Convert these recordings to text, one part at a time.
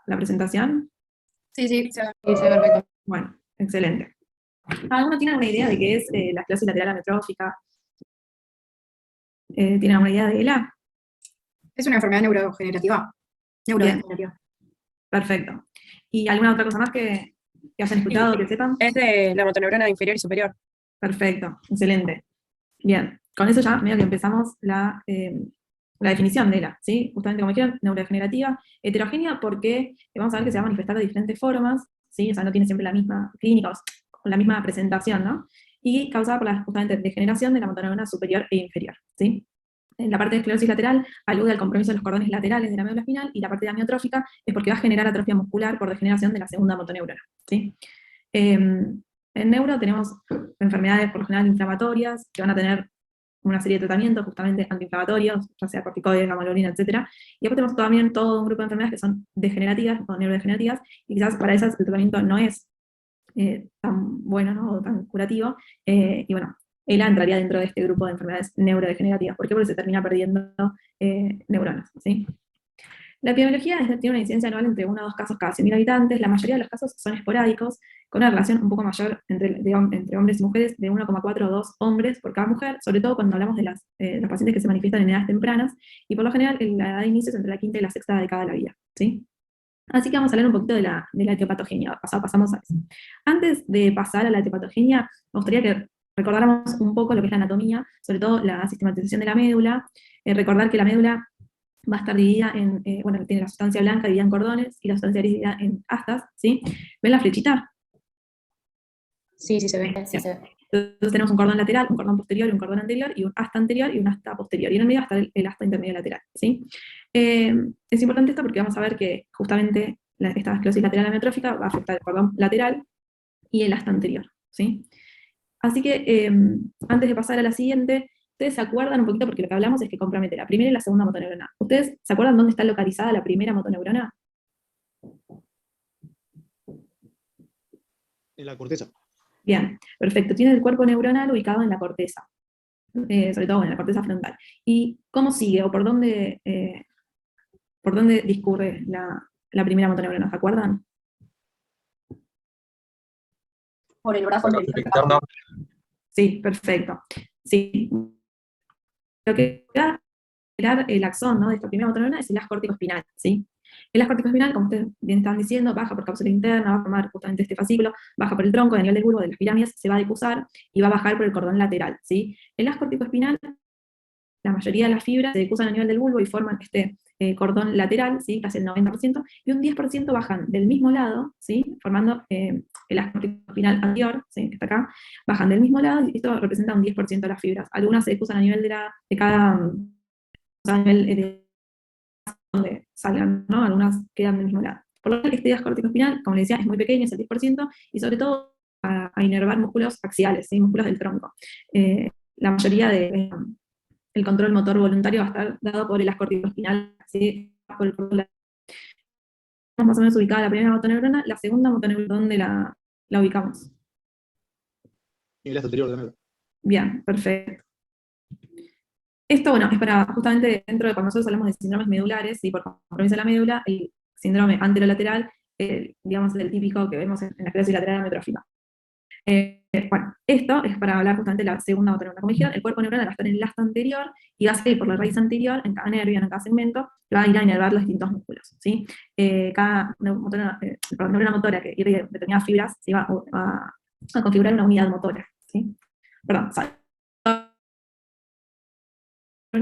la presentación? Sí, sí, se ve perfecto. Bueno, excelente. ¿Alguno tiene alguna idea de qué es la esclerosis lateral amiotrófica? ¿Tiene alguna idea de ELA? Es una enfermedad neurodegenerativa. Bien, perfecto. ¿Y alguna otra cosa más que hayan escuchado, que sepan? Es de la motoneurona inferior y superior. Perfecto, excelente. Bien, con eso ya medio que empezamos la definición de ELA, ¿sí? Justamente como dijeron, neurodegenerativa, heterogénea, porque vamos a ver que se va a manifestar de diferentes formas, ¿sí? O sea, no tiene siempre la misma clínica, o la misma presentación, ¿no? Y causada por la justamente degeneración de la motoneurona superior e inferior, ¿sí? En la parte de esclerosis lateral alude al compromiso de los cordones laterales de la médula espinal, y la parte de amiotrófica es porque va a generar atrofia muscular por degeneración de la segunda motoneurona, ¿sí? En neuro tenemos enfermedades por lo general inflamatorias, que van a tener una serie de tratamientos justamente antiinflamatorios, ya sea corticoides, gamma-globulina, etc. Y después tenemos también todo un grupo de enfermedades que son degenerativas o neurodegenerativas, y quizás para esas el tratamiento no es tan bueno, ¿no? O tan curativo, y bueno, ELA entraría dentro de este grupo de enfermedades neurodegenerativas. ¿Por qué? Porque se termina perdiendo neuronas, ¿sí? La epidemiología tiene una incidencia anual entre 1 a 2 casos cada 100.000 habitantes. La mayoría de los casos son esporádicos, con una relación un poco mayor entre hombres y mujeres, de 1,4 o 2 hombres por cada mujer, sobre todo cuando hablamos de los pacientes que se manifiestan en edades tempranas, y por lo general la edad de inicio es entre la quinta y la sexta década de la vida, ¿sí? Así que vamos a hablar un poquito de la etiopatogenia. Pasamos a eso. Antes de pasar a la etiopatogenia, me gustaría que recordáramos un poco lo que es la anatomía, sobre todo la sistematización de la médula. Recordar que la médula va a estar dividida en, bueno, tiene la sustancia blanca dividida en cordones y la sustancia gris dividida en astas, ¿sí? ¿Ven la flechita? Sí, sí se ve, sí se ve. Entonces tenemos un cordón lateral, un cordón posterior, un cordón anterior, y un asta anterior y un asta posterior. Y en el medio está el asta intermedio lateral, ¿sí? Es importante esto porque vamos a ver que justamente esta esclerosis lateral amiotrófica va a afectar el cordón lateral y el asta anterior, ¿sí? Así que antes de pasar a la siguiente, ustedes se acuerdan un poquito, porque lo que hablamos es que compromete la primera y la segunda motoneurona. ¿Ustedes se acuerdan dónde está localizada la primera motoneurona? En la corteza. Bien, perfecto. Tiene el cuerpo neuronal ubicado en la corteza, sobre todo en la corteza frontal. ¿Y cómo sigue, o por dónde discurre la primera motoneurona? ¿Se acuerdan? Por el brazo Interno. Sí, perfecto. Sí. Lo que va a generar el axón, ¿no?, de esta primera motoneurona es el haz corticoespinal, ¿sí? El haz corticoespinal, como ustedes bien están diciendo, baja por cápsula interna, va a formar justamente este fascículo, baja por el tronco, a nivel del bulbo de las pirámides, se va a decusar y va a bajar por el cordón lateral, ¿sí? El haz corticoespinal, la mayoría de las fibras se decusan a nivel del bulbo y forman este cordón lateral, ¿sí?, casi el 90%, y un 10% bajan del mismo lado, ¿sí?, formando el haz corticoespinal anterior, ¿sí?, que está acá, bajan del mismo lado, y esto representa un 10% de las fibras. Algunas se decusan a nivel de cada, o sea, a nivel de donde salgan, ¿no? Algunas quedan del mismo lado. Por lo tanto, este haz corticoespinal, como les decía, es muy pequeño, es el 10%, y sobre todo a inervar músculos axiales, ¿sí?, músculos del tronco. La mayoría el control motor voluntario va a estar dado por el haz corticoespinal, ¿sí?, por el cordón lateral. Más o menos ubicada la primera motoneurona. La segunda motoneurona, ¿dónde la ubicamos? En el anterior de la médula. Bien, perfecto. Esto, bueno, es para justamente dentro de cuando nosotros hablamos de síndromes medulares, y por compromiso de la médula, el síndrome anterolateral, digamos, el típico que vemos en la esclerosis lateral amiotrófica. Bueno, esto es para hablar justamente de la segunda motoneurona. Como dijeron, el cuerpo neuronal va a estar en el asta anterior y va a seguir por la raíz anterior, en cada nervio, en cada segmento, que va a ir a inervar los distintos músculos, ¿sí? Cada neurona motora que irrigue determinadas fibras, ¿sí?, va a configurar una unidad motora, ¿sí? Perdón,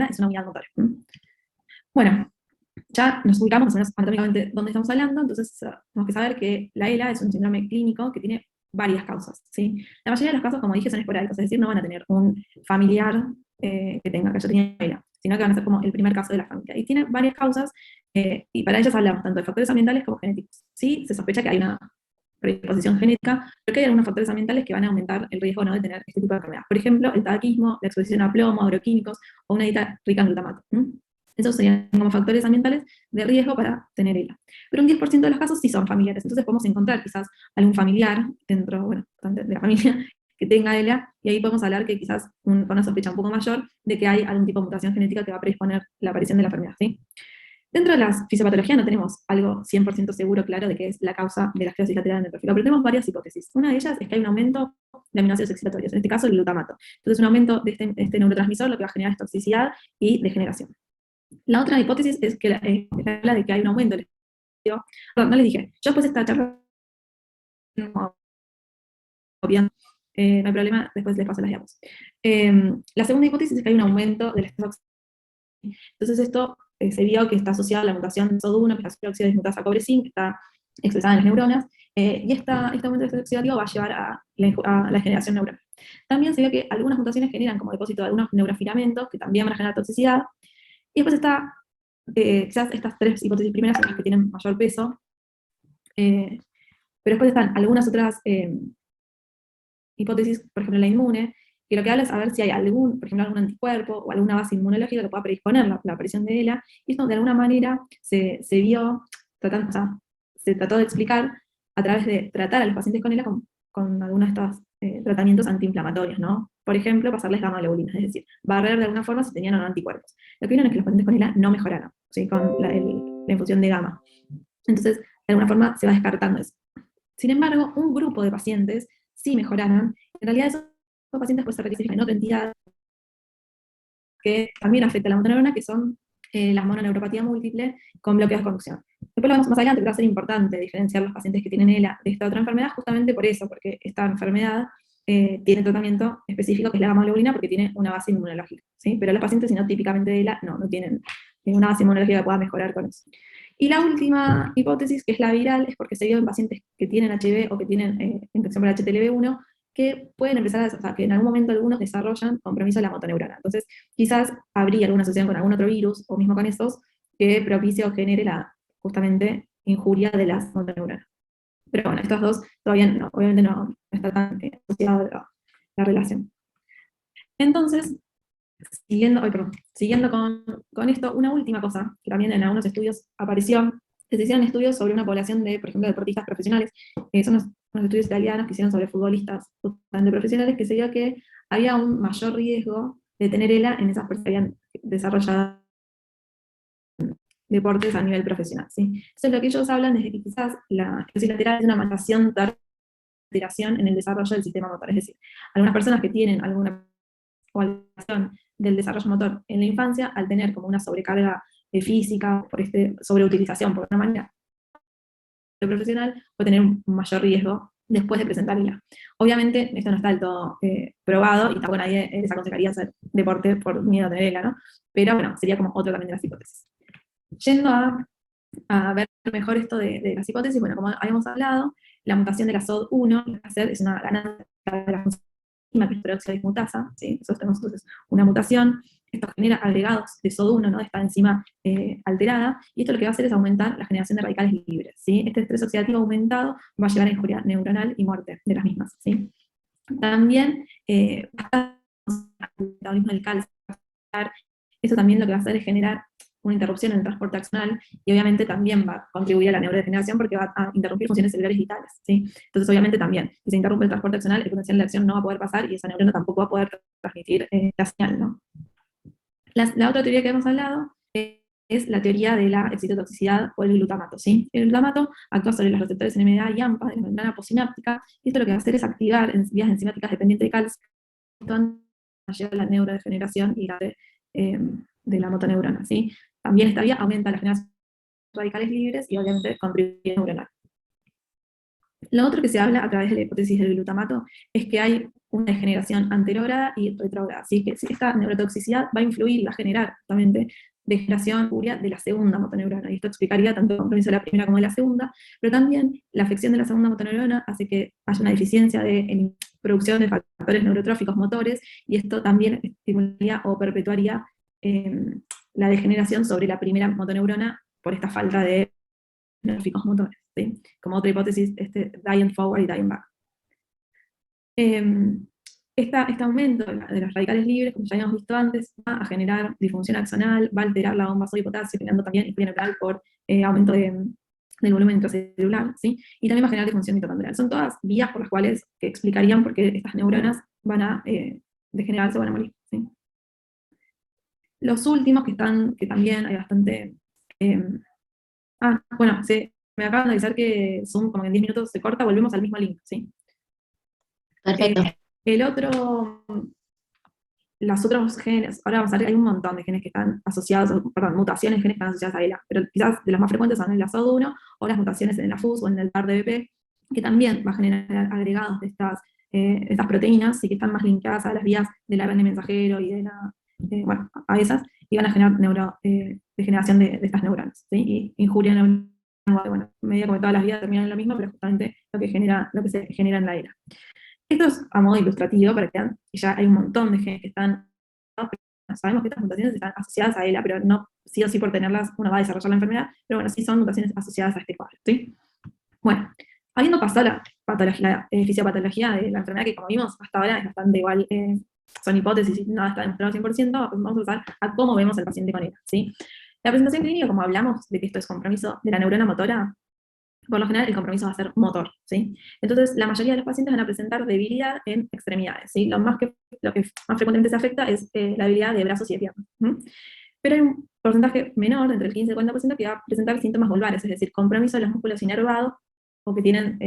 es una unidad motora. Bueno, ya nos ubicamos más o menos anatómicamente dónde estamos hablando, entonces tenemos que saber que la ELA es un síndrome clínico que tiene varias causas, ¿sí? La mayoría de los casos, como dije, son esporádicos, es decir, no van a tener un familiar que haya tenido ELA, sino que van a ser como el primer caso de la familia. Y tiene varias causas, y para ellas hablamos tanto de factores ambientales como genéticos. Sí, se sospecha que hay una predisposición genética, pero que hay algunos factores ambientales que van a aumentar el riesgo, ¿no?, de tener este tipo de enfermedad. Por ejemplo, el tabaquismo, la exposición a plomo, agroquímicos, o una dieta rica en glutamato. Esos serían como factores ambientales de riesgo para tener ELA. Pero un 10% de los casos sí son familiares, entonces podemos encontrar quizás algún familiar dentro, bueno, de la familia que tenga ELA, y ahí podemos hablar que quizás con una sospecha un poco mayor de que hay algún tipo de mutación genética que va a predisponer la aparición de la enfermedad, ¿sí? Dentro de la fisiopatología no tenemos algo 100% seguro, claro, de qué es la causa de la esclerosis lateral amiotrófica, pero tenemos varias hipótesis. Una de ellas es que hay un aumento de aminoácidos excitatorios, en este caso el glutamato. Entonces, un aumento de este neurotransmisor lo que va a generar es toxicidad y degeneración. La otra hipótesis es que habla de que hay un aumento del estudio. Perdón, no les dije, yo después de esta charla, no, bien, no hay problema, después les paso las diapos. La segunda hipótesis es que hay un aumento del estrés. Entonces esto se vio que está asociado a la mutación de SOD1, que es la superóxido dismutasa cobre-zinc, que está expresada en las neuronas, y este aumento del estrés oxidativo va a llevar a la generación neuronal. También se vio que algunas mutaciones generan como depósito de algunos neurofilamentos, que también van a generar toxicidad, y después está, quizás estas tres hipótesis primeras son las que tienen mayor peso, pero después están algunas otras hipótesis, por ejemplo la inmune, que lo que habla es a ver si hay algún, por ejemplo, algún anticuerpo o alguna base inmunológica que pueda predisponer la aparición de ELA, y esto de alguna manera se vio, tratando, o sea, se trató de explicar a través de tratar a los pacientes con ELA con algunos de estos tratamientos antiinflamatorios, ¿no? Por ejemplo, pasarles gamma globulina, es decir, barrer de alguna forma si tenían o no anticuerpos. Lo que vieron es que los pacientes con ELA no mejoraron, ¿sí? Con la infusión de gamma. Entonces, de alguna forma se va descartando eso. Sin embargo, un grupo de pacientes sí mejoraron. En realidad esos pacientes pueden ser requisitos en otra entidad que también afecta a la motoneurona, que son las mononeuropatía múltiple con bloqueos de conducción. Después lo vemos más adelante, pero va a ser importante diferenciar los pacientes que tienen ELA de esta otra enfermedad, justamente por eso, porque esta enfermedad tiene tratamiento específico, que es la gamma globulina, porque tiene una base inmunológica, ¿sí? Pero los pacientes, si no típicamente de ELA, no tienen una base inmunológica que pueda mejorar con eso. Y la última hipótesis, que es la viral, es porque se vio en pacientes que tienen HIV o que tienen infección por HTLV1, que pueden empezar o sea, que en algún momento algunos desarrollan compromiso de la motoneurona. Entonces, quizás habría alguna asociación con algún otro virus, o mismo con esos, que propicie o genere la, justamente, injuria de las motoneuronas. Pero bueno, estos dos todavía no, obviamente no está tan asociado la relación. Entonces, siguiendo con esto, una última cosa, que también en algunos estudios apareció, que se hicieron estudios sobre una población de, por ejemplo, deportistas profesionales, son unos estudios italianos que hicieron sobre futbolistas justamente profesionales, que se vio que había un mayor riesgo de tener ELA en esas personas que habían desarrollado deportes a nivel profesional, ¿sí? Entonces lo que ellos hablan es de que quizás la esclerosis lateral es una alteración en el desarrollo del sistema motor, es decir, algunas personas que tienen alguna alteración del desarrollo motor en la infancia, al tener como una sobrecarga física, por sobreutilización, por una manera profesional, puede tener un mayor riesgo después de presentar ELA. Obviamente, esto no está del todo probado, y tampoco nadie les aconsejaría hacer deporte por miedo a tener ELA, ¿no? Pero bueno, sería como otro también de las hipótesis. Yendo a ver mejor esto de las hipótesis, bueno, como habíamos hablado, la mutación de la SOD1 lo que va a hacer es una ganancia de la función, que es peróxido dismutasa, ¿sí? Nosotros tenemos entonces una mutación, esto genera agregados de SOD1, ¿no? De esta enzima alterada, y esto lo que va a hacer es aumentar la generación de radicales libres, ¿sí? Este estrés oxidativo aumentado va a llevar a injuria neuronal y muerte de las mismas, ¿sí? También, el metabolismo del calcio, esto también lo que va a hacer es generar una interrupción en el transporte axonal, y obviamente también va a contribuir a la neurodegeneración porque va a interrumpir funciones celulares vitales, ¿sí? Entonces obviamente también, si se interrumpe el transporte axonal, el potencial de acción no va a poder pasar, y esa neurona tampoco va a poder transmitir la señal, ¿no? La otra teoría que hemos hablado es la teoría de la excitotoxicidad o el glutamato, ¿sí? El glutamato actúa sobre los receptores NMDA y AMPA de la membrana postsináptica, y esto lo que va a hacer es activar vías enzimáticas dependientes de calcio, a llevar a la neurodegeneración y la de la motoneurona, ¿sí? También esta vía aumenta la generación de radicales libres y obviamente contribuye a neuronal. Lo otro que se habla a través de la hipótesis del glutamato es que hay una degeneración anterógrada y retrógrada, así que esta neurotoxicidad va a influir y va a generar justamente degeneración de la segunda motoneurona, y esto explicaría tanto el compromiso de la primera como de la segunda, pero también la afección de la segunda motoneurona hace que haya una deficiencia de producción de factores neurotróficos motores, y esto también estimularía o perpetuaría la degeneración sobre la primera motoneurona por esta falta de neurotróficos motores, ¿sí? Como otra hipótesis, dying forward y dying back. Este aumento de los radicales libres, como ya habíamos visto antes, va a generar disfunción axonal, va a alterar la bomba sodio y potasio, generando también injuria neuronal por aumento del volumen intracelular, ¿sí? Y también va a generar disfunción mitocondrial. Son todas vías por las cuales que explicarían por qué estas neuronas van a degenerarse o van a morir, ¿sí? Los últimos que también hay bastante Bueno, me acaban de avisar que Zoom como que en 10 minutos se corta, volvemos al mismo link, ¿sí? Perfecto. El otro, los otros genes, ahora vamos a ver, hay un montón de genes que están asociados, perdón, mutaciones de genes que están asociadas a ELA, pero quizás de las más frecuentes son en la SOD1 o las mutaciones en la FUS o en el TARDBP, que también va a generar agregados de estas proteínas y que están más linkadas a las vías del ARN mensajero y de bueno, a esas, y van a generar degeneración de estas neuronas, ¿sí? Y injuria neuronal, bueno, medio como todas las vías terminan en lo mismo, pero justamente lo que se genera en la ELA. Esto es a modo ilustrativo para que vean que ya hay un montón de genes que están, ¿no? Sabemos que estas mutaciones están asociadas a ELA, pero no sí o sí por tenerlas uno va a desarrollar la enfermedad, pero bueno, sí son mutaciones asociadas a este cuadro, ¿sí? Bueno, habiendo pasado la fisiopatología de la enfermedad, que como vimos hasta ahora es bastante igual, son hipótesis y nada está demostrado 100%, pues vamos a pasar a cómo vemos al paciente con ELA, ¿sí? La presentación clínica, como hablamos de que esto es compromiso de la neurona motora, por lo general el compromiso va a ser motor, ¿sí? Entonces, la mayoría de los pacientes van a presentar debilidad en extremidades, ¿sí? Lo que más frecuentemente se afecta es la debilidad de brazos y de piernas. Pero hay un porcentaje menor, entre el 15 y el 40%, que va a presentar síntomas vulvares, es decir, compromiso de los músculos inervados o que tienen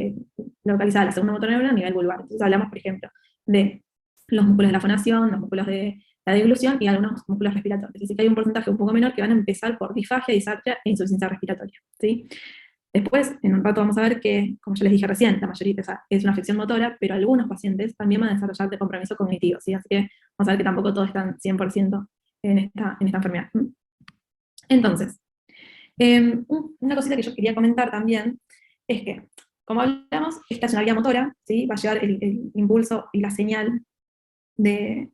localizada la segunda motoneurona a nivel vulvar. Entonces hablamos, por ejemplo, de los músculos de la fonación, los músculos de la deglución y algunos músculos respiratorios. Es decir, que hay un porcentaje un poco menor que van a empezar por disfagia, disartria e insuficiencia respiratoria, ¿sí? Después, en un rato vamos a ver que, como ya les dije recién, la mayoría es una afección motora, pero algunos pacientes también van a desarrollar de compromiso cognitivo, ¿sí? Así que vamos a ver que tampoco todos están 100% en esta enfermedad. Entonces, una cosita que yo quería comentar también es que, como hablamos, esta es una vía motora, ¿sí? Va a llevar el impulso y la señal de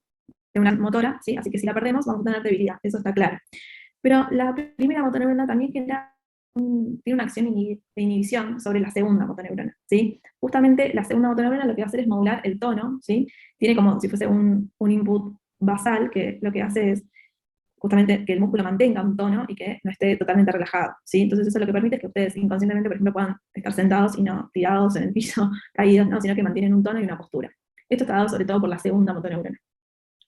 una motora, ¿sí? Así que si la perdemos vamos a tener debilidad, eso está claro. Pero la primera motoneurona también tiene una acción de inhibición sobre la segunda motoneurona, ¿sí? Justamente la segunda motoneurona lo que va a hacer es modular el tono, ¿sí? Tiene como si fuese un input basal que lo que hace es justamente que el músculo mantenga un tono y que no esté totalmente relajado, ¿sí? Entonces eso lo que permite es que ustedes inconscientemente, por ejemplo, puedan estar sentados y no tirados en el piso, caídos, ¿no? Sino que mantienen un tono y una postura. Esto está dado sobre todo por la segunda motoneurona.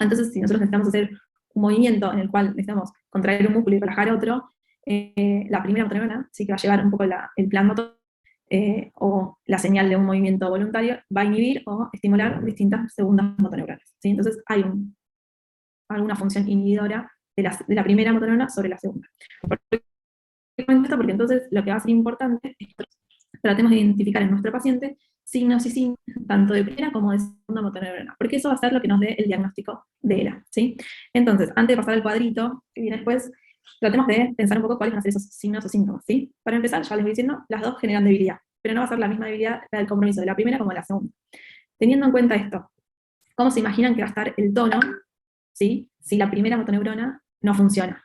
Entonces, si nosotros necesitamos hacer un movimiento en el cual necesitamos contraer un músculo y relajar otro, la primera motoneurona sí que va a llevar un poco el plan motor, o la señal de un movimiento voluntario, va a inhibir o estimular distintas segundas motoneuronas, ¿sí? Entonces hay alguna función inhibidora de la primera motoneurona sobre la segunda. ¿Por qué comento esto? Porque entonces lo que va a ser importante es que tratemos de identificar en nuestro paciente signos y síntomas, tanto de primera como de segunda motoneurona, porque eso va a ser lo que nos dé el diagnóstico de ELA, ¿sí? Entonces, antes de pasar al cuadrito que viene después, tratemos de pensar un poco cuáles van a ser esos signos o síntomas, ¿sí? Para empezar, ya les voy diciendo, las dos generan debilidad, pero no va a ser la misma debilidad la del compromiso de la primera como de la segunda. Teniendo en cuenta esto, ¿cómo se imaginan que va a estar el tono, ¿sí? Si la primera motoneurona no funciona?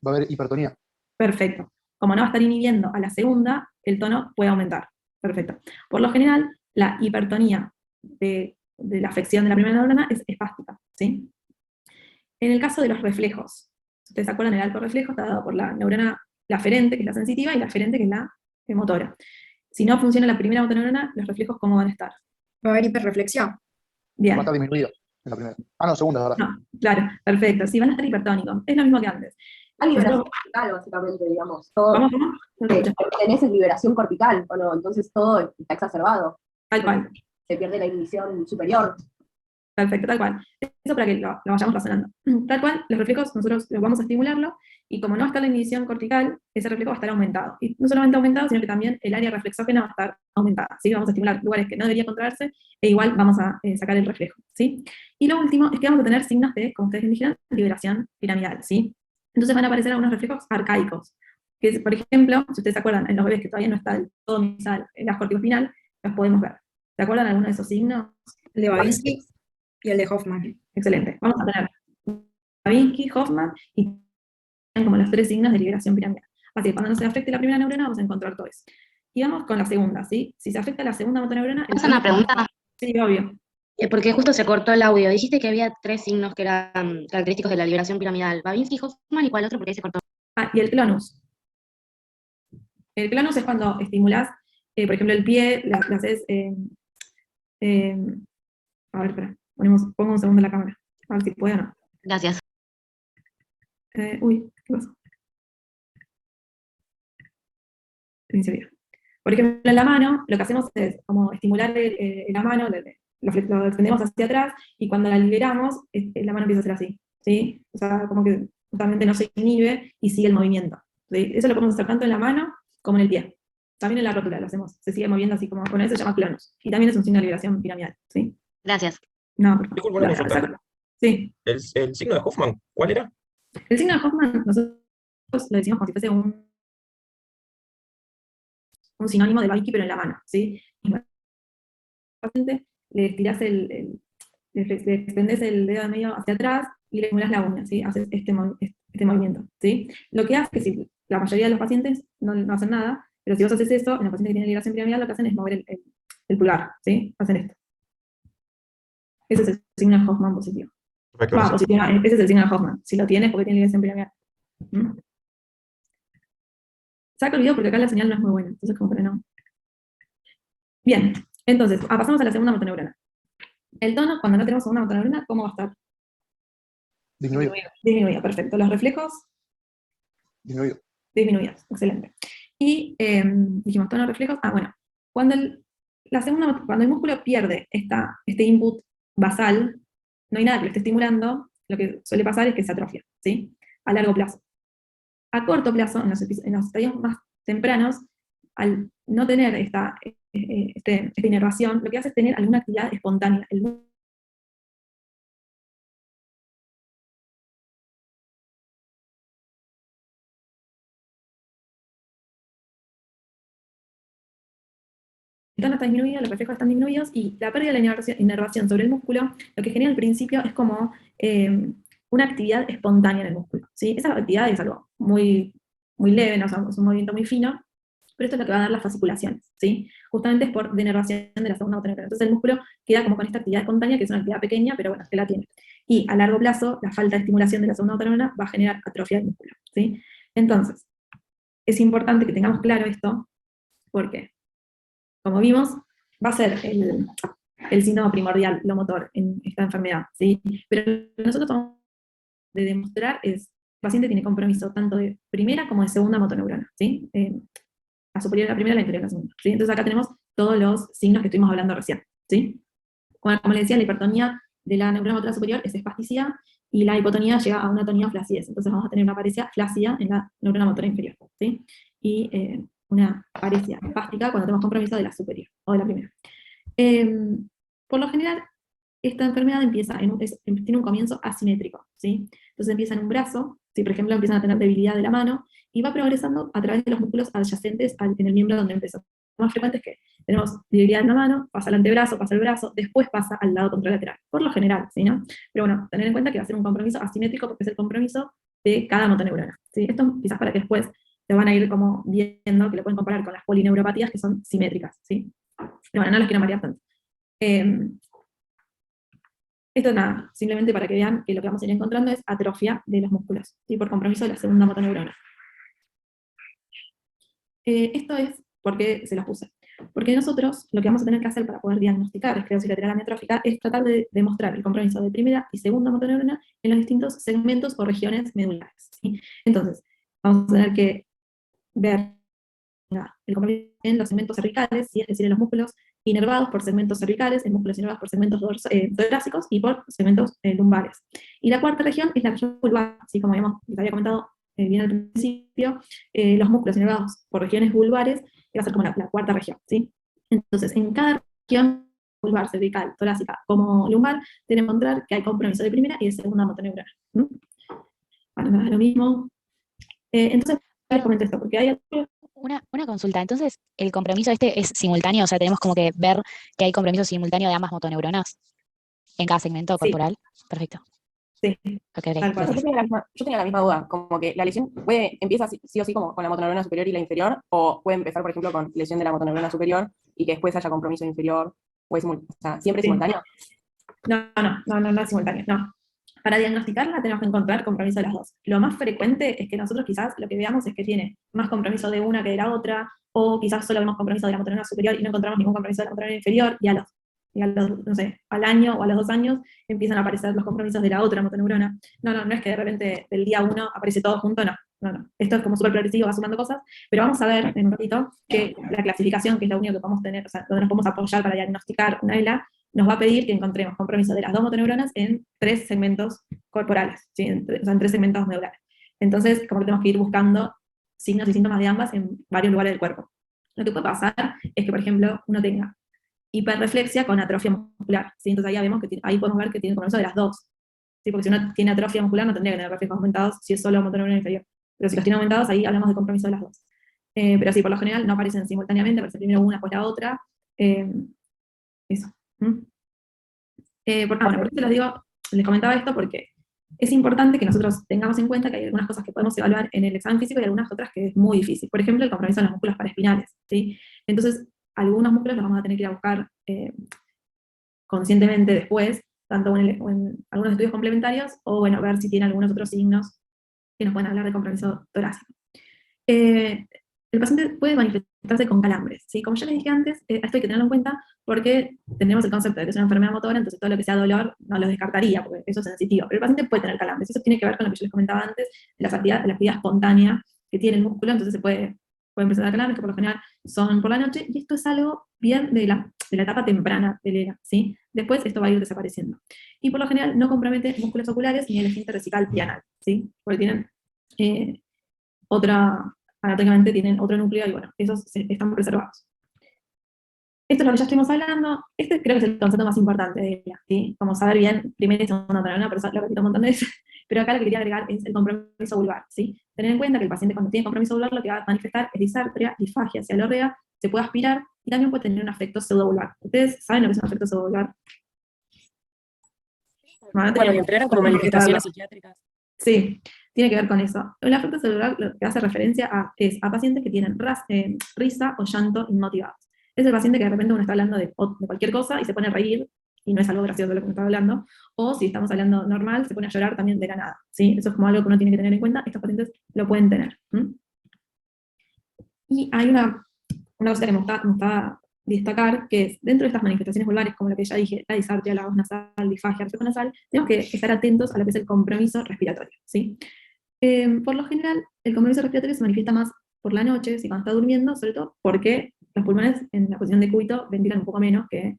Va a haber hipertonía. Perfecto. Como no va a estar inhibiendo a la segunda, el tono puede aumentar. Perfecto. Por lo general, la hipertonía de la afección de la primera neurona es espástica, ¿sí? En el caso de los reflejos, si ustedes se acuerdan, el alto reflejo está dado por la neurona, la aferente, que es la sensitiva, y la aferente, que es la motora. Si no funciona la primera motoneurona, los reflejos, ¿cómo van a estar? Va a haber hiperreflexión. Va Bien. a estar disminuido en la primera. Ah, no, segunda, ¿verdad? No, claro, perfecto. Sí, van a estar hipertónicos. Es lo mismo que antes. Hay liberación Nosotros- cortical, básicamente, digamos. Todo, ¿Cómo? No te escucho. tenés liberación cortical, ¿o no? Entonces todo está exacerbado. Tal cual. Se pierde la inhibición superior. Perfecto, tal cual. Eso para que lo vayamos razonando. Tal cual, los reflejos nosotros los vamos a estimularlo, y como no está la inhibición cortical, ese reflejo va a estar aumentado. Y no solamente aumentado, sino que también el área reflexógena va a estar aumentada, ¿sí? Vamos a estimular lugares que no debería contraerse, e igual vamos a sacar el reflejo, ¿sí? Y lo último es que vamos a tener signos de, como ustedes dijeron, liberación piramidal, ¿sí? Entonces van a aparecer algunos reflejos arcaicos, que es, por ejemplo, si ustedes se acuerdan, en los bebés que todavía no está del todo misal el gas corticospinal, los podemos ver. ¿Se acuerdan alguno de esos signos? El de Babinski y el de Hoffman. Excelente. Vamos a tener Babinski, Hoffman, y tienen como los tres signos de liberación piramidal. Así que cuando no se afecte la primera neurona, vamos a encontrar todo eso. Y vamos con la segunda, ¿sí? Si se afecta la segunda motoneurona... ¿Puedo hacer una pregunta? Sí, obvio. Porque justo se cortó el audio. Dijiste que había tres signos que eran característicos de la liberación piramidal. Babinski, Hoffman, ¿y cuál otro? Porque ahí se cortó. Ah, y el clonus. El clonus es cuando estimulás, por ejemplo, el pie, le haces... a ver, espera. Pongo un segundo la cámara. A ver si puedo o no. Gracias. Uy, ¿qué pasó? principio. Por ejemplo, en la mano, lo que hacemos es como estimular la mano, lo extendemos hacia atrás, y cuando la liberamos, la mano empieza a ser así, ¿sí? O sea, como que totalmente no se inhibe y sigue el movimiento, ¿sí? Eso lo podemos hacer tanto en la mano como en el pie. También en la rótula lo hacemos, se sigue moviendo así como, con eso se llama clonus. Y también es un signo de liberación piramidal, ¿sí? Gracias. No, por favor. Disculpa una consulta. Sácalo. Sí. El signo de Hoffman, ¿cuál era? El signo de Hoffman, nosotros lo decimos como si fuese un sinónimo de Babinski, pero en la mano, ¿sí? Y paciente, le estirás le extendés el dedo de medio hacia atrás y le estimulas la uña, ¿sí? Haces este movimiento, ¿sí? Lo que hace que si la mayoría de los pacientes no hacen nada, pero si vos haces eso, en los pacientes que tienen liberación piramidal, lo que hacen es mover el pulgar, ¿sí? Hacen esto. Ese es el signo de Hoffman positivo. Perfecto, Positivo, ese es el signo de Hoffman. Si lo tienes, porque tiene liberación piramidal. Saco el video porque acá la señal no es muy buena, entonces como que no. Bien, entonces, pasamos a la segunda motoneurona. El tono, cuando no tenemos segunda motoneurona, ¿cómo va a estar? Disminuido. Disminuido, perfecto. Los reflejos, Disminuido. disminuidos, excelente. Y dijimos tono, reflejos, bueno, cuando cuando el músculo pierde este input basal, no hay nada que lo esté estimulando, lo que suele pasar es que se atrofia, ¿sí? A largo plazo. A corto plazo, en los estadios más tempranos, al no tener esta inervación, lo que hace es tener alguna actividad espontánea. El tono está disminuido, los reflejos están disminuidos, y la pérdida de la inervación sobre el músculo, lo que genera al principio es como una actividad espontánea en el músculo, ¿sí? Esa actividad es algo muy, muy leve, ¿no? O sea, es un movimiento muy fino, pero esto es lo que va a dar las fasciculaciones, ¿sí? Justamente es por denervación de la segunda motoneurona. Entonces el músculo queda como con esta actividad espontánea, que es una actividad pequeña, pero bueno, que la tiene. Y a largo plazo, la falta de estimulación de la segunda motoneurona va a generar atrofia del músculo, ¿sí? Entonces, es importante que tengamos claro esto, porque, como vimos, va a ser el síntoma primordial, lo motor, en esta enfermedad, ¿sí? Pero lo que nosotros tenemos de demostrar es, el paciente tiene compromiso tanto de primera como de segunda motoneurona, ¿sí? La superior a la primera, la inferior a la segunda, ¿sí? Entonces acá tenemos todos los signos que estuvimos hablando recién, ¿sí? Como les decía, la hipertonía de la neurona motora superior es espasticidad, y la hipotonía llega a una tonía flacidez. Entonces vamos a tener una paresia flácida en la neurona motora inferior, ¿sí? Y una paresia espástica cuando tenemos compromiso de la superior, o de la primera. Por lo general, esta enfermedad tiene un comienzo asimétrico, ¿sí? Entonces empieza en un brazo, ¿sí? Por ejemplo, empiezan a tener debilidad de la mano, y va progresando a través de los músculos adyacentes en el miembro donde empezó. Lo más frecuente es que tenemos debilidad en la mano, pasa al antebrazo, pasa al brazo, después pasa al lado contralateral, por lo general, ¿sí? ¿No? Pero bueno, tener en cuenta que va a ser un compromiso asimétrico porque es el compromiso de cada motoneurona, ¿sí? Esto quizás para que después te van a ir como viendo que lo pueden comparar con las polineuropatías, que son simétricas, ¿sí? Pero bueno, no las quiero marear tanto. Esto nada, simplemente para que vean que lo que vamos a ir encontrando es atrofia de los músculos, ¿sí? Por compromiso de la segunda motoneurona. Esto es porque se los puse. Porque nosotros lo que vamos a tener que hacer para poder diagnosticar esclerosis lateral amiotrófica es tratar de demostrar el compromiso de primera y segunda motoneurona en los distintos segmentos o regiones medulares, ¿sí? Entonces, vamos a tener que ver el compromiso en los segmentos cervicales, ¿sí? Es decir, en los músculos inervados por segmentos cervicales, en músculos inervados por segmentos torácicos y por segmentos lumbares. Y la cuarta región es la región vulvar, así como les había comentado bien al principio, los músculos inervados por regiones vulvares, que va a ser como la cuarta región, ¿sí? Entonces, en cada región vulvar, cervical, torácica como lumbar, tenemos que encontrar que hay compromiso de primera y de segunda motoneurona. Bueno, es lo mismo. Entonces, les comento esto, porque hay Una consulta, entonces, ¿el compromiso este es simultáneo? O sea, tenemos como que ver que hay compromiso simultáneo de ambas motoneuronas en cada segmento corporal. Perfecto. Sí. Okay, Tal cual. Yo tenía la misma duda, como que la lesión empieza sí o sí como con la motoneurona superior y la inferior, o puede empezar, por ejemplo, con lesión de la motoneurona superior y que después haya compromiso inferior, o sea, ¿siempre es Sí. simultáneo? No es simultáneo, no. Para diagnosticarla tenemos que encontrar compromiso de las dos. Lo más frecuente es que nosotros quizás lo que veamos es que tiene más compromiso de una que de la otra, o quizás solo vemos compromiso de la motoneurona superior y no encontramos ningún compromiso de la motoneurona inferior, y no sé, al año o a los 2 años empiezan a aparecer los compromisos de la otra motoneurona. No es que de repente del día 1 aparece todo junto, no. no. Esto es como súper progresivo, va sumando cosas, pero vamos a ver en un ratito que la clasificación, que es lo único que podemos tener, o sea, donde nos podemos apoyar para diagnosticar una ELA, nos va a pedir que encontremos compromiso de las 2 motoneuronas en 3 segmentos corporales, ¿sí? O sea, en 3 segmentos neurales. Entonces, como que tenemos que ir buscando signos y síntomas de ambas en varios lugares del cuerpo. Lo que puede pasar es que, por ejemplo, uno tenga hiperreflexia con atrofia muscular, ¿sí? Entonces ahí, vemos que ahí podemos ver que tiene compromiso de las 2. ¿Sí? Porque si uno tiene atrofia muscular no tendría que tener reflejos aumentados si es solo motoneurona inferior. Pero si los tiene aumentados, ahí hablamos de compromiso de las 2. Pero sí, por lo general no aparecen simultáneamente, aparece primero una, después la otra. Eso. ¿Mm? Bueno, por eso les comentaba esto porque es importante que nosotros tengamos en cuenta que hay algunas cosas que podemos evaluar en el examen físico y algunas otras que es muy difícil. Por ejemplo, el compromiso de los músculos paraespinales, ¿sí? Entonces, algunos músculos los vamos a tener que ir a buscar conscientemente después, tanto o en algunos estudios complementarios, o bueno, ver si tiene algunos otros signos que nos pueden hablar de compromiso torácico. El paciente puede manifestarse con calambres, ¿sí? Como ya les dije antes, esto hay que tenerlo en cuenta porque tenemos el concepto de que es una enfermedad motora, entonces todo lo que sea dolor no lo descartaría, porque eso es sensitivo, pero el paciente puede tener calambres, eso tiene que ver con lo que yo les comentaba antes, de la actividad espontánea que tiene el músculo, entonces pueden presentar calambres que por lo general son por la noche, y esto es algo bien de la etapa temprana del ELA, ¿sí? Después esto va a ir desapareciendo. Y por lo general no compromete músculos oculares ni el esfínter vesical pianal, ¿sí? Porque tienen anatómicamente tienen otro núcleo y bueno, esos están preservados. Esto es lo que ya estuvimos hablando, este creo que es el concepto más importante de ella, ¿sí? Como saber bien primera y segunda motoneuronas, pero lo repito un montón de veces, pero acá lo que quería agregar es el compromiso vulvar, ¿sí? Tener en cuenta que el paciente cuando tiene compromiso vulvar lo que va a manifestar es disartria, disfagia, cialorrea, se puede aspirar y también puede tener un afecto pseudovulvar. ¿Ustedes saben lo que es un afecto pseudovulvar? Bueno, y entregaron como manifestaciones psiquiátricas. Sí, tiene que ver con eso. El afecto celular lo que hace referencia es a pacientes que tienen risa o llanto inmotivados. Es el paciente que de repente uno está hablando de cualquier cosa y se pone a reír, y no es algo gracioso lo que uno está hablando, o si estamos hablando normal, se pone a llorar también de la nada, ¿sí? Eso es como algo que uno tiene que tener en cuenta, estos pacientes lo pueden tener. Y hay una cosa que me gusta destacar, que es, dentro de estas manifestaciones vulvares, como lo que ya dije, la disartria, la voz nasal, disfagia, reflejo nasal, tenemos que estar atentos a lo que es el compromiso respiratorio, ¿sí? Por lo general, el compromiso respiratorio se manifiesta más por la noche, si cuando está durmiendo, sobre todo porque los pulmones en la posición de cúbito ventilan un poco menos que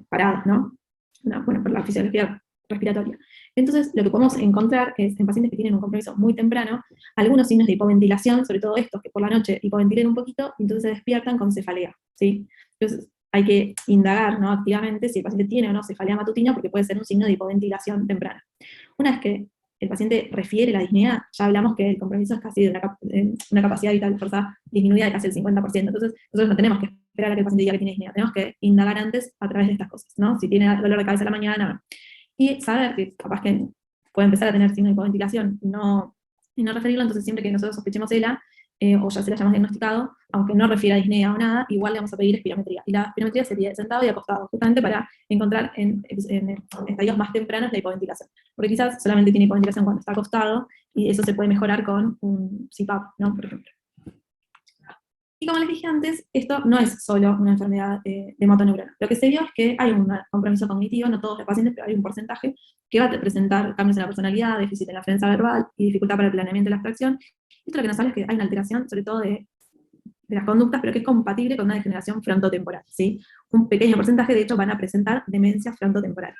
parados, ¿no? Bueno, por la fisiología respiratoria. Entonces, lo que podemos encontrar es, en pacientes que tienen un compromiso muy temprano, algunos signos de hipoventilación, sobre todo estos que por la noche hipoventilen un poquito, y entonces se despiertan con cefalea, ¿sí? Entonces, hay que indagar, ¿no?, activamente si el paciente tiene o no cefalea matutina, porque puede ser un signo de hipoventilación temprana. Una vez que el paciente refiere la disnea, ya hablamos que el compromiso es casi de una capacidad vital de fuerza disminuida de casi el 50%, entonces nosotros no tenemos que esperar a que el paciente diga que tiene disnea, tenemos que indagar antes a través de estas cosas, ¿no? Si tiene dolor de cabeza a la mañana, y saber que capaz que puede empezar a tener signos de hipoventilación y no referirlo, entonces siempre que nosotros sospechemos ELA, o ya se la hayamos diagnosticado, aunque no refiera a disnea o nada, igual le vamos a pedir espirometría. Y la espirometría sería sentado y acostado, justamente para encontrar en estadios más tempranos la hipoventilación. Porque quizás solamente tiene hipoventilación cuando está acostado, y eso se puede mejorar con un CPAP, ¿no?, por ejemplo. Y como les dije antes, esto no es solo una enfermedad de motoneurona. Lo que se vio es que hay un compromiso cognitivo, no todos los pacientes, pero hay un porcentaje, que va a presentar cambios en la personalidad, déficit en la defensa verbal y dificultad para el planeamiento de la abstracción. Esto lo que nos habla es que hay una alteración, sobre todo de las conductas, pero que es compatible con una degeneración frontotemporal, ¿sí? Un pequeño porcentaje, de hecho, van a presentar demencia frontotemporal.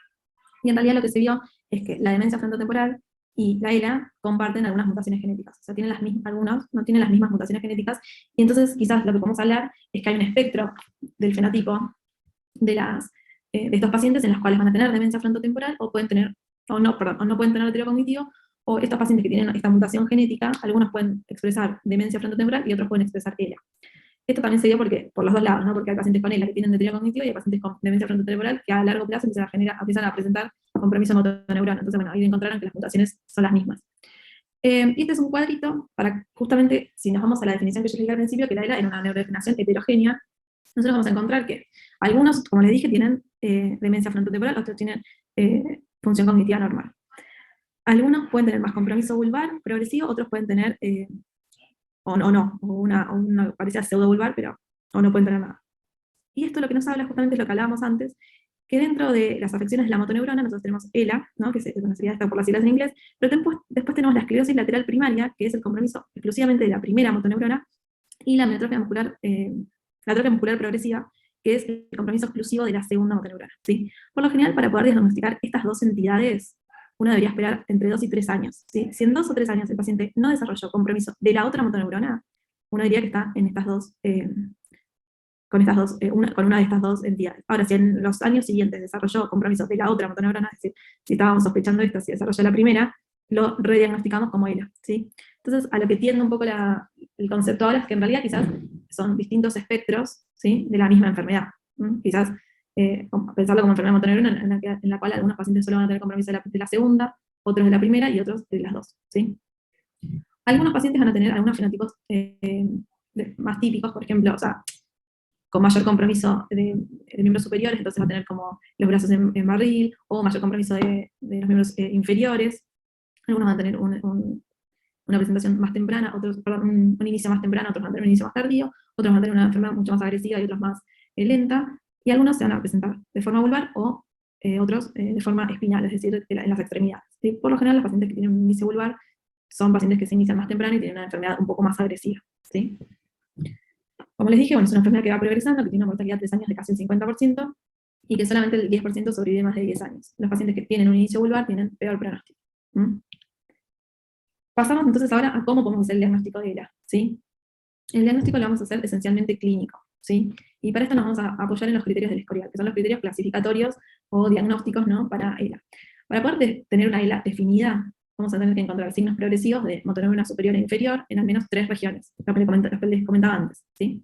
Y en realidad lo que se vio es que la demencia frontotemporal y la ELA comparten algunas mutaciones genéticas, o sea, algunos no tienen las mismas mutaciones genéticas, y entonces quizás lo que podemos hablar es que hay un espectro del fenotipo de estos pacientes en los cuales van a tener demencia frontotemporal, o no pueden tener deterioro cognitivo, o estos pacientes que tienen esta mutación genética, algunos pueden expresar demencia frontotemporal y otros pueden expresar ELA. Esto también se dio por los dos lados, ¿no? Porque hay pacientes con ELA que tienen deterioro cognitivo y hay pacientes con demencia frontotemporal que a largo plazo empiezan a presentar compromiso motoneurona. Entonces, bueno, ahí encontraron que las mutaciones son las mismas. Y este es un cuadrito para, justamente, si nos vamos a la definición que yo dije al principio, que la ELA era una neurodegeneración heterogénea, nosotros vamos a encontrar que algunos, como les dije, tienen demencia frontotemporal, otros tienen función cognitiva normal. Algunos pueden tener más compromiso vulvar progresivo, otros pueden tener o una parecida pseudovulvar, pero o no pueden tener nada. Y esto lo que nos habla justamente es lo que hablábamos antes, que dentro de las afecciones de la motoneurona nosotros tenemos ELA, ¿no? Que se conocería esta por las siglas en inglés, pero después tenemos la esclerosis lateral primaria, que es el compromiso exclusivamente de la primera motoneurona, y la atrofia muscular progresiva, que es el compromiso exclusivo de la segunda motoneurona, ¿sí? Por lo general, para poder diagnosticar estas dos entidades, uno debería esperar entre 2 y 3 años, ¿sí? Si en 2 o 3 años el paciente no desarrolló compromiso de la otra motoneurona, uno diría que está en estas dos, con una de estas dos entidades. Ahora, si en los años siguientes desarrolló compromiso de la otra motoneurona, es decir, si estábamos sospechando esto, si desarrolló la primera, lo rediagnosticamos como ELA, ¿sí? Entonces, a lo que tiende un poco el concepto ahora es que en realidad quizás son distintos espectros, ¿sí? De la misma enfermedad. Quizás pensarlo como enfermedad motoneurona en la cual algunos pacientes solo van a tener compromiso de la segunda, otros de la primera y otros de las dos, ¿sí? Algunos pacientes van a tener algunos fenotipos más típicos, por ejemplo, o sea, con mayor compromiso de miembros superiores, entonces va a tener como los brazos en barril, o mayor compromiso de los miembros inferiores. Algunos van a tener una presentación más temprana, otros, perdón, un inicio más temprano, otros van a tener un inicio más tardío, otros van a tener una enfermedad mucho más agresiva y otros más lenta, y algunos se van a presentar de forma vulvar o otros de forma espinal, es decir, en las extremidades, ¿sí? Por lo general, los pacientes que tienen un inicio vulvar son pacientes que se inician más temprano y tienen una enfermedad un poco más agresiva, ¿sí? Como les dije, bueno, es una enfermedad que va progresando, que tiene una mortalidad de 3 años de casi el 50%, y que solamente el 10% sobrevive más de 10 años. Los pacientes que tienen un inicio vulvar tienen peor pronóstico. Pasamos entonces ahora a cómo podemos hacer el diagnóstico de ELA, ¿sí? El diagnóstico lo vamos a hacer esencialmente clínico, ¿sí? Y para esto nos vamos a apoyar en los criterios del Escorial, que son los criterios clasificatorios o diagnósticos, ¿no? Para ELA. Para poder tener una ELA definida, vamos a tener que encontrar signos progresivos de motoneurona superior e inferior en al menos 3 regiones, lo que les comentaba antes, ¿sí?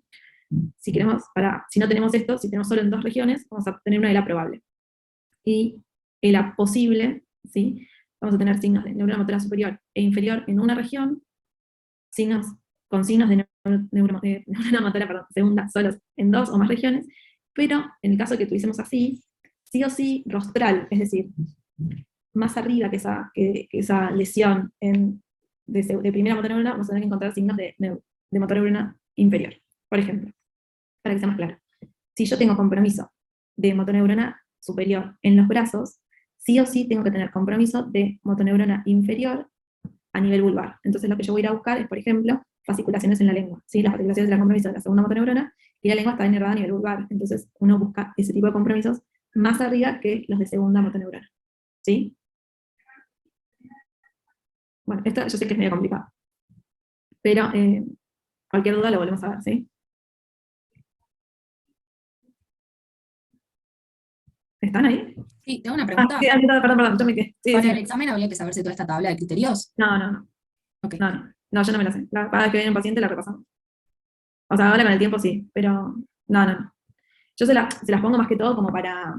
Si no tenemos esto, si tenemos solo en 2 regiones, vamos a tener una ELA probable. Y ELA posible, ¿sí? Vamos a tener signos de neurona motora superior e inferior en una región, con signos de neurona motora segunda solos en 2 o más regiones, pero en el caso que tuviésemos así, sí o sí rostral, es decir, más arriba que esa lesión de primera motoneurona, vamos a tener que encontrar signos de motoneurona inferior. Por ejemplo, para que sea más claro, si yo tengo compromiso de motoneurona superior en los brazos, sí o sí tengo que tener compromiso de motoneurona inferior a nivel vulvar. Entonces lo que yo voy a ir a buscar es, por ejemplo, fasciculaciones en la lengua, ¿sí? Las fasciculaciones de la compromiso de la segunda motoneurona, y la lengua está inervada a nivel vulvar. Entonces uno busca ese tipo de compromisos más arriba que los de segunda motoneurona, ¿sí? Bueno, esto yo sé que es medio complicado, pero cualquier duda lo volvemos a ver, ¿sí? ¿Están ahí? Sí, tengo una pregunta. Sí, perdón, yo me quedé. Sí, Para sí. el examen habría que saberse toda esta tabla de criterios. No. Ok. No, yo no me la sé. Cada vez que viene un paciente la repasamos. O sea, ahora con el tiempo sí, pero no. Yo se las pongo más que todo como para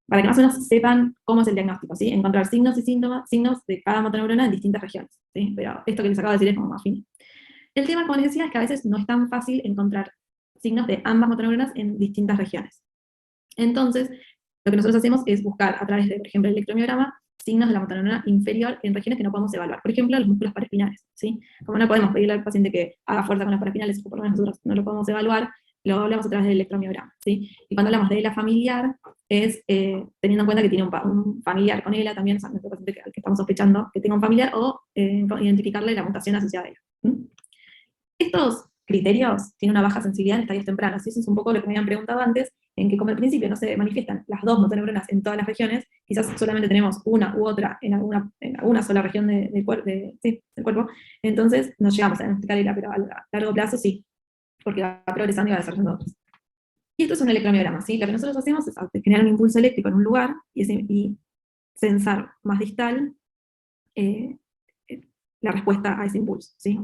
que más o menos sepan cómo es el diagnóstico, ¿sí? Encontrar signos y síntomas, signos de cada motoneurona en distintas regiones, ¿sí? Pero esto que les acabo de decir es como más fino. El tema, como les decía, es que a veces no es tan fácil encontrar signos de ambas motoneuronas en distintas regiones. Entonces, lo que nosotros hacemos es buscar a través de, por ejemplo, el electromiograma, signos de la motoneurona inferior en regiones que no podemos evaluar. Por ejemplo, los músculos paraespinales, ¿sí? Como no podemos pedirle al paciente que haga fuerza con los paraespinales, o por lo menos nosotros no lo podemos evaluar, lo hablamos a través del electromiograma, ¿sí? Y cuando hablamos de ELA familiar, es teniendo en cuenta que tiene un familiar con ELA también, o sea, nuestro paciente que estamos sospechando que tenga un familiar, o identificarle la mutación asociada a ELA. Estos criterios tienen una baja sensibilidad en estadios tempranos, y eso es un poco lo que me habían preguntado antes, en que como al principio no se manifiestan las dos motoneuronas en todas las regiones, quizás solamente tenemos una u otra en alguna sola región del cuerpo, entonces no llegamos a diagnosticar ELA, pero a largo plazo sí, porque va progresando y va desarrollando otros. Y esto es un electromiograma, ¿sí? Lo que nosotros hacemos es generar un impulso eléctrico en un lugar y censar más distal la respuesta a ese impulso, ¿sí?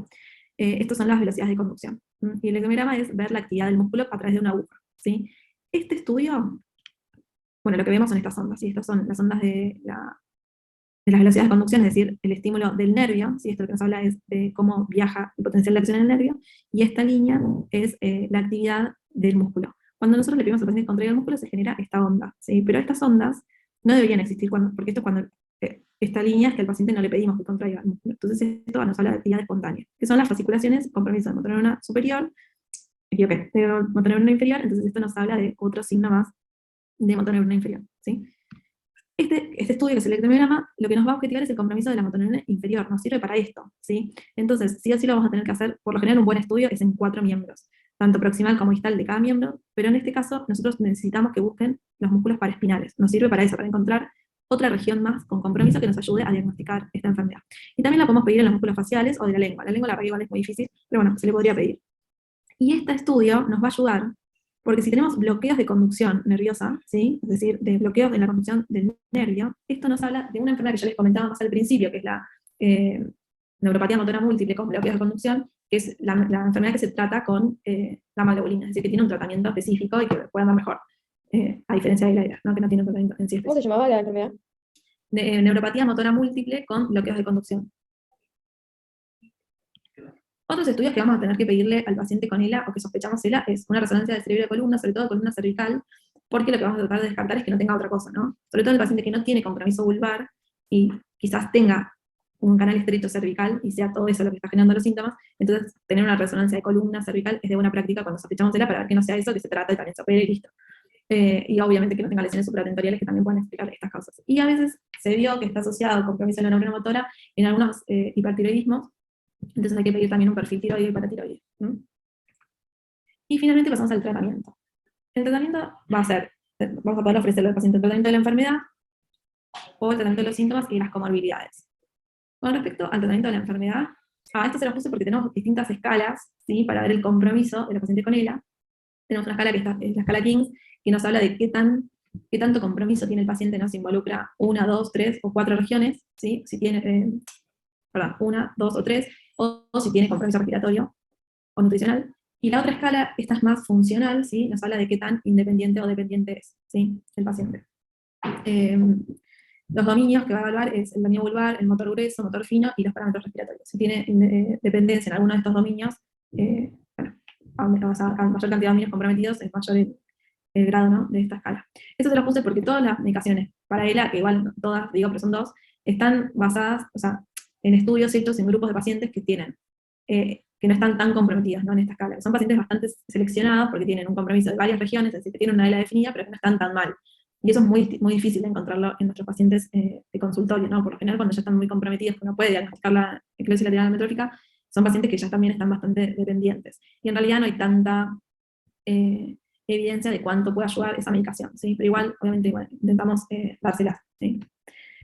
Estas son las velocidades de conducción. Y el electromiograma es ver la actividad del músculo a través de una aguja, ¿sí? Este estudio, bueno, lo que vemos son estas ondas, ¿sí? Estas son las ondas de las velocidades de conducción, es decir, el estímulo del nervio, ¿sí? Esto lo que nos habla es de cómo viaja el potencial de acción en el nervio, y esta línea es la actividad del músculo. Cuando nosotros le pedimos al paciente que contraiga el músculo, se genera esta onda, ¿sí? Pero estas ondas no deberían existir, porque esto es cuando esta línea es que al paciente no le pedimos que contraiga el músculo. Entonces esto nos habla de actividad espontánea, que son las fasciculaciones, compromiso de motoneurona superior, de motoneurona inferior, entonces esto nos habla de otro signo más de motoneurona inferior, ¿sí? Este estudio, que es el electromiograma, lo que nos va a objetivar es el compromiso de la motoneurona inferior, nos sirve para esto, ¿sí? Entonces, sí o sí lo vamos a tener que hacer, por lo general un buen estudio es en 4 miembros, tanto proximal como distal de cada miembro, pero en este caso nosotros necesitamos que busquen los músculos paraespinales, nos sirve para eso, para encontrar otra región más con compromiso que nos ayude a diagnosticar esta enfermedad. Y también la podemos pedir en los músculos faciales o de la lengua la verdad igual es muy difícil, pero bueno, se le podría pedir. Y este estudio nos va a ayudar porque si tenemos bloqueos de conducción nerviosa, ¿sí? Es decir, de bloqueos en la conducción del nervio, esto nos habla de una enfermedad que yo les comentaba más al principio, que es la neuropatía motora múltiple con bloqueos de conducción, que es la enfermedad que se trata con gamma globulina, es decir, que tiene un tratamiento específico y que puede andar mejor, a diferencia de la ERA, ¿no? Que no tiene un tratamiento en sí ¿Cómo se específico. llamaba la enfermedad? Neuropatía motora múltiple con bloqueos de conducción. Otros estudios que vamos a tener que pedirle al paciente con ELA, o que sospechamos ELA, es una resonancia del cerebro de columna, sobre todo columna cervical, porque lo que vamos a tratar de descartar es que no tenga otra cosa, ¿no? Sobre todo el paciente que no tiene compromiso vulvar, y quizás tenga un canal estrecho cervical, y sea todo eso lo que está generando los síntomas, entonces tener una resonancia de columna cervical es de buena práctica cuando sospechamos ELA, para ver que no sea eso, que se trata y también se opere y listo. Y obviamente que no tenga lesiones supratentoriales que también pueden explicar estas causas. Y a veces se vio que está asociado con compromiso de la neurona motora en algunos hipertiroidismos, entonces hay que pedir también un perfil tiroide y paratiroide. Y finalmente pasamos al tratamiento. El tratamiento va a ser, vamos a poder ofrecerle al paciente el tratamiento de la enfermedad, o el tratamiento de los síntomas y las comorbilidades. Con respecto al tratamiento de la enfermedad, esto se lo puse porque tenemos distintas escalas, ¿sí? Para ver el compromiso de la paciente con ELA. Tenemos una escala que es la escala King's, que nos habla de qué tanto compromiso tiene el paciente, ¿no? Si involucra 1, 2, 3 o 4 regiones, ¿sí? Si tiene, 1, 2 o 3, o si tiene compromiso respiratorio o nutricional. Y la otra escala, esta es más funcional, ¿sí? Nos habla de qué tan independiente o dependiente es, ¿sí? El paciente. Los dominios que va a evaluar es el dominio vulvar, el motor grueso, motor fino y los parámetros respiratorios. Si tiene dependencia en alguno de estos dominios, a mayor cantidad de dominios comprometidos, es mayor el grado, ¿no? De esta escala. Esto se lo puse porque todas las medicaciones para ELA, que igual todas, digo, pero son 2, están basadas, o sea, en estudios hechos en grupos de pacientes que tienen, que no están tan comprometidos, ¿no? En esta escala. Son pacientes bastante seleccionados porque tienen un compromiso de varias regiones, es decir, que tienen una ELA definida, pero que no están tan mal. Y eso es muy, muy difícil de encontrarlo en nuestros pacientes de consultorio, ¿no? Por lo general, cuando ya están muy comprometidos, que uno puede diagnosticar la esclerosis lateral amiotrófica, son pacientes que ya también están bastante dependientes. Y en realidad no hay tanta evidencia de cuánto puede ayudar esa medicación, ¿sí? Pero igual, obviamente, intentamos dárselas, ¿sí?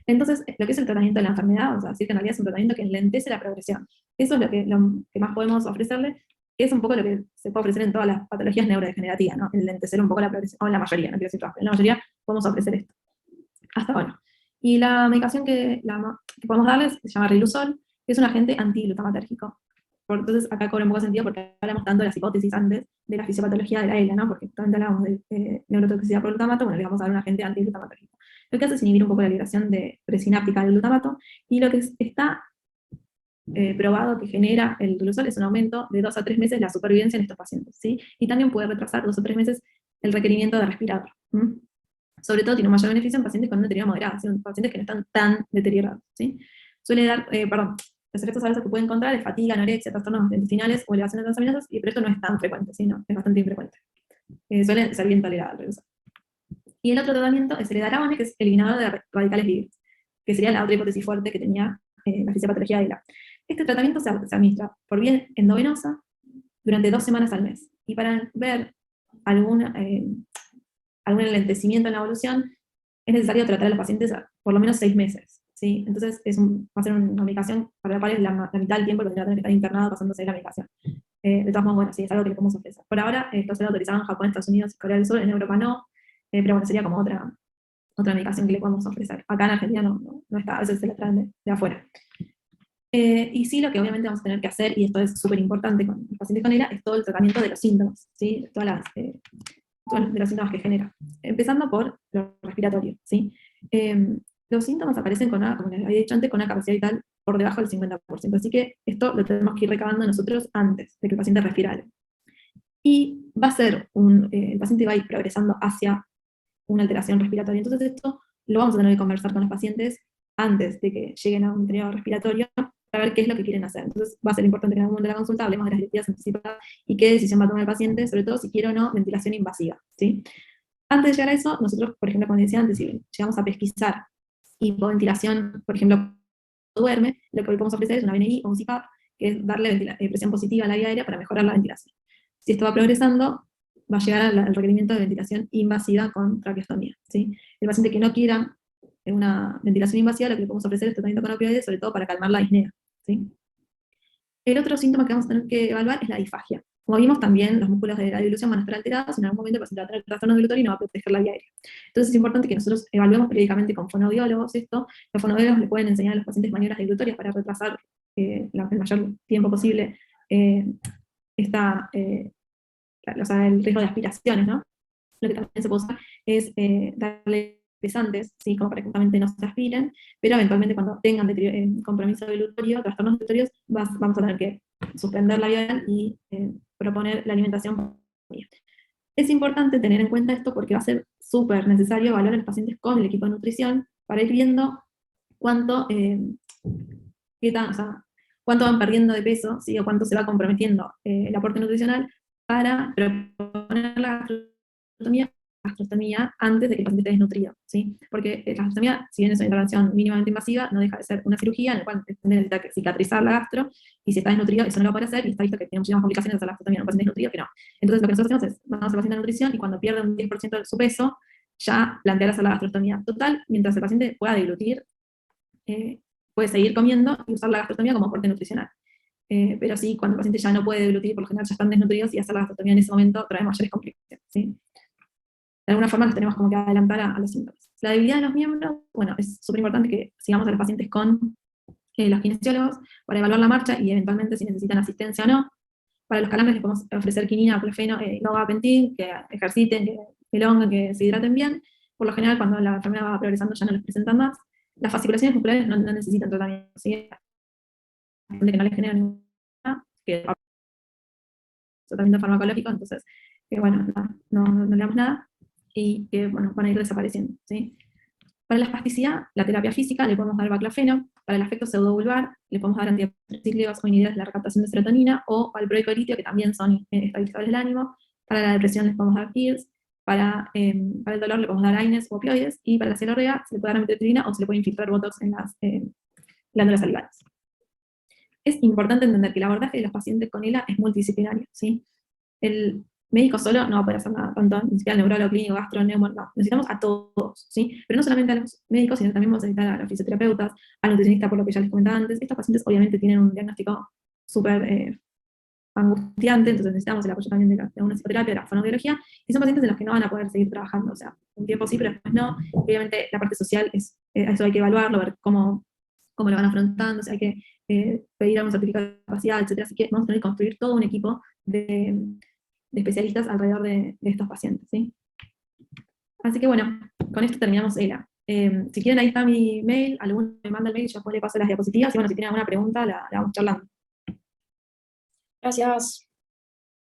Entonces, lo que es el tratamiento de la enfermedad, o sea, decir que en realidad es un tratamiento que enlentece la progresión. Eso es lo que más podemos ofrecerle, que es un poco lo que se puede ofrecer en todas las patologías neurodegenerativas, ¿no? Enlentecer un poco la progresión, o en la mayoría, no quiero decir todas, pero en la mayoría podemos ofrecer esto. Hasta ahora. Y la medicación que podemos darles se llama Riluzol, que es un agente antiglutamatérgico. Entonces, acá cobra un poco de sentido porque hablamos tanto de las hipótesis antes de la fisiopatología de la ELA, ¿no? Porque también hablábamos de neurotoxicidad por glutamato, bueno, le vamos a dar un agente antiglutamatérgico. Lo que hace es inhibir un poco la liberación de presináptica del glutamato, y lo que está probado que genera el riluzol es un aumento de 2 a 3 meses la supervivencia en estos pacientes, ¿sí? Y también puede retrasar 2 o 3 meses el requerimiento de respirador. Sobre todo tiene un mayor beneficio en pacientes con un deterioro moderado, ¿sí? En pacientes que no están tan deteriorados, ¿sí? Suele dar, los efectos adversos que puede encontrar es fatiga, anorexia, trastornos intestinales o elevación de transaminases, pero esto no es tan frecuente, ¿sí? No, es bastante infrecuente. Suele ser bien tolerado el riluzol. Y el otro tratamiento es el edaravone, que es eliminador de radicales libres, que sería la otra hipótesis fuerte que tenía la fisiopatología de ELA. Este tratamiento se administra por vía endovenosa durante 2 semanas al mes. Y para ver algún enlentecimiento en la evolución, es necesario tratar a los pacientes por lo menos 6 meses. ¿Sí? Entonces va a ser una medicación para la cual es la mitad del tiempo que tendrá que estar internado pasándose la medicación. De todas modos, bueno, sí, es algo que le podemos ofrecer. Por ahora, esto se ha autorizado en Japón, Estados Unidos y Corea del Sur, en Europa no, pero bueno, sería como otra medicación que le podemos ofrecer. Acá en Argentina no está, a veces se la traen de afuera. Y sí, lo que obviamente vamos a tener que hacer, y esto es súper importante con los pacientes con ELA, es todo el tratamiento de los síntomas, ¿sí? Todos de los síntomas que genera. Empezando por lo respiratorio, ¿sí? Los síntomas aparecen como les había dicho antes, con una capacidad vital por debajo del 50%. Así que esto lo tenemos que ir recabando nosotros antes de que el paciente respirare. Y va a ser el paciente va a ir progresando hacia una alteración respiratoria. Entonces esto lo vamos a tener que conversar con los pacientes antes de que lleguen a un deterioro respiratorio para ver qué es lo que quieren hacer. Entonces va a ser importante que en algún momento de la consulta hablemos de las directivas anticipadas y qué decisión va a tomar el paciente, sobre todo si quiere o no ventilación invasiva, ¿sí? Antes de llegar a eso, nosotros, por ejemplo, como decía antes, si llegamos a pesquisar hipoventilación, por ejemplo, duerme, lo que hoy podemos ofrecer es una BNI o un CPAP, que es darle presión positiva a la vía aérea para mejorar la ventilación. Si esto va progresando, va a llegar al requerimiento de ventilación invasiva con traqueostomía, ¿sí? El paciente que no quiera una ventilación invasiva, lo que le podemos ofrecer es tratamiento con opioides, sobre todo para calmar la disnea, ¿sí? El otro síntoma que vamos a tener que evaluar es la disfagia. Como vimos, también los músculos de la dilución van a estar alterados y en algún momento el paciente va a tener trastorno dilutorio y no va a proteger la vía aérea. Entonces es importante que nosotros evaluemos periódicamente con fonoaudiólogos esto. Los fonoaudiólogos le pueden enseñar a los pacientes maniobras dilutorias para retrasar el mayor tiempo posible el riesgo de aspiraciones, ¿no? Lo que también se puede usar es darle pesantes, ¿sí? Como para que justamente no se aspiren, pero eventualmente cuando tengan compromiso dilutorio, trastornos dilutorios, vamos a tener que suspender la vía y proponer la alimentación. Es importante tener en cuenta esto porque va a ser súper necesario evaluar a los pacientes con el equipo de nutrición para ir viendo cuánto, cuánto van perdiendo de peso, ¿sí? O cuánto se va comprometiendo el aporte nutricional para proponer la gastrostomía antes de que el paciente esté desnutrido, ¿sí? Porque la gastrostomía, si bien es una intervención mínimamente invasiva, no deja de ser una cirugía en la cual necesita cicatrizar la gastro, y si está desnutrido, eso no lo va a poder hacer, y está visto que tiene muchísimas complicaciones hacer la gastrostomía en un paciente desnutrido que no. Entonces lo que nosotros hacemos es, vamos al paciente de nutrición, y cuando pierde un 10% de su peso, ya plantear hacer la gastrostomía total, mientras el paciente pueda deglutir, puede seguir comiendo y usar la gastrostomía como aporte nutricional. Pero sí, cuando el paciente ya no puede deglutir, por lo general ya están desnutridos, y hacer la gastrostomía en ese momento trae mayores complicaciones, ¿sí? De alguna forma nos tenemos como que adelantar a los síntomas. La debilidad de los miembros, bueno, es súper importante que sigamos a los pacientes con los kinesiólogos para evaluar la marcha y eventualmente si necesitan asistencia o no. Para los calambres les podemos ofrecer quinina, clofeno, gabapentin, que ejerciten, que elonguen, que se hidraten bien. Por lo general, cuando la enfermedad va progresando ya no les presentan más. Las fasciculaciones musculares no necesitan tratamiento, ¿sí? Gente que no les genera ninguna, que tratamiento farmacológico, entonces, bueno, no le damos nada, y que bueno, van a ir desapareciendo, ¿sí? Para la espasticidad, la terapia física, le podemos dar baclofeno. Para el afecto pseudovulvar, le podemos dar antidepresivos o inhibidores de la recaptación de serotonina, o valproico de litio, que también son estabilizadores del ánimo. Para la depresión les podemos dar PIRS. Para el dolor le podemos dar AINES o opioides, y para la celorrea se le puede dar amitriptilina o se le puede infiltrar botox en las glándulas salivales. Es importante entender que el abordaje de los pacientes con ELA es multidisciplinario, ¿sí? El médico solo no va a poder hacer nada, tanto ni siquiera el neurólogo, clínico, gastro, no. Necesitamos a todos, ¿sí? Pero no solamente a los médicos, sino también vamos a necesitar a los fisioterapeutas, al nutricionista, por lo que ya les comentaba antes. Estos pacientes obviamente tienen un diagnóstico súper angustiante, entonces necesitamos el apoyo también de una psicoterapia, de la fonoaudiología, y son pacientes en los que no van a poder seguir trabajando, o sea, un tiempo sí, pero después no. Obviamente la parte social, eso hay que evaluarlo, ver cómo lo van afrontando, o sea, hay que pedir a un certificado de capacidad, etcétera. Así que vamos a tener que construir todo un equipo de especialistas alrededor de estos pacientes, ¿sí? Así que bueno, con esto terminamos ELA. Si quieren, ahí está mi mail, alguno me manda el mail, yo después le paso las diapositivas, y bueno, si tienen alguna pregunta, la vamos charlando. Gracias.